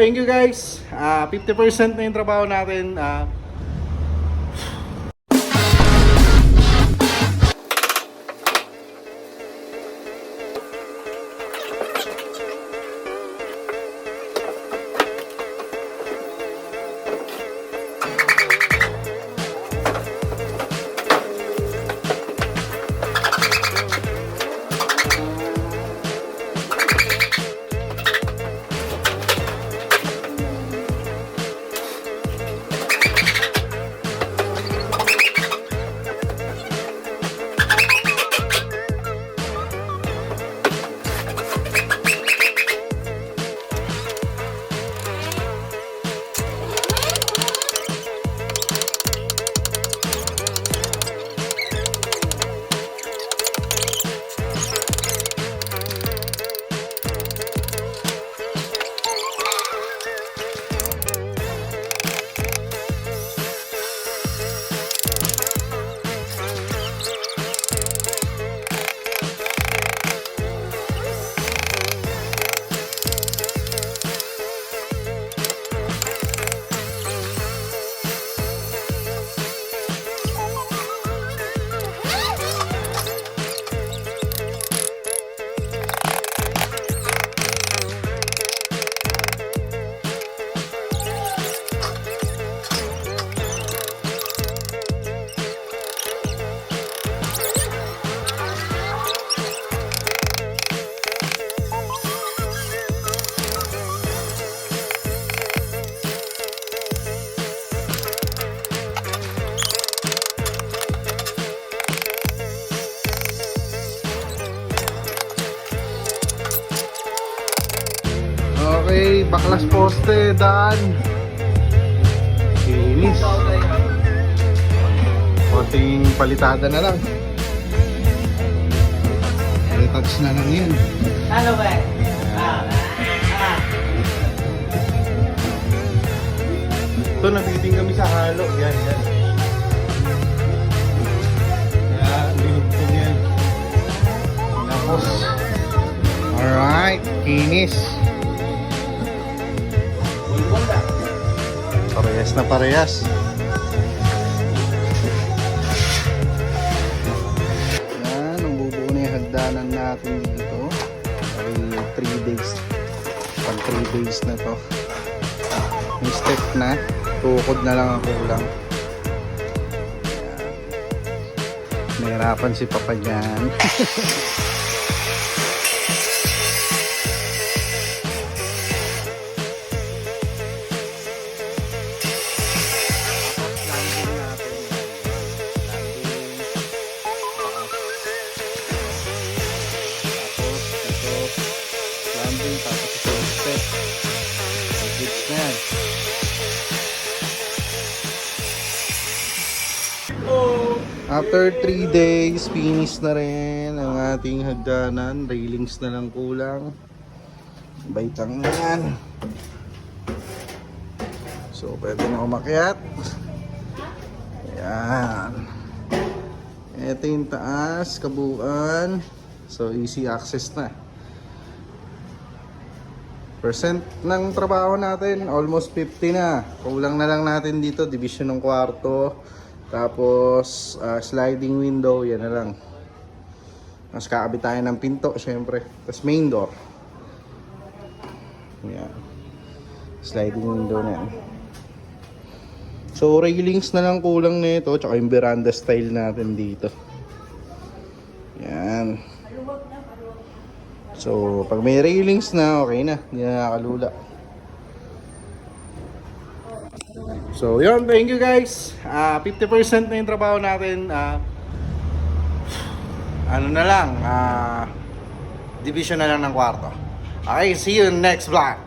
Thank you guys. 50% na yung trabaho natin. Okay, baklas poste, daan. Kinis. Konting palitada na lang. Retouch na lang yan. Ano ba? Ito, nabiting kami sa halo. Yan, yan. Yan, binugtong yan. Tapos, alright, kinis. Parehas na parehas. Yan, ang bubuo na yung hagdanan natin dito. Ay 3 days. Pag 3 days na to. May step na. Tukod na lang ang kulang. Yan. Nahirapan si Papa dyan. Tapos ito yung step. Goods na yan. After 3 days, finish na rin ang ating hagdanan. Railings na lang kulang. Baitang yan. So, pwede na umakyat. Ayan. Ito yung taas, kabuuan. So, easy access na. Percent ng trabaho natin, almost 50 na. Kulang na lang natin dito, division ng kwarto. Tapos, sliding window, yan na lang. Mas kakabit tayo ng pinto, syempre. Tapos main door. Yan. Sliding window na yan. So, railings na lang kulang nito. Tsaka yung veranda style natin dito. Yan. So, pag may railings na, okay na. Hindi na nakakalula. So, yun. Thank you guys. 50% na yung trabaho natin. Ano na lang. Division na lang ng kwarto. Okay, see you in next vlog.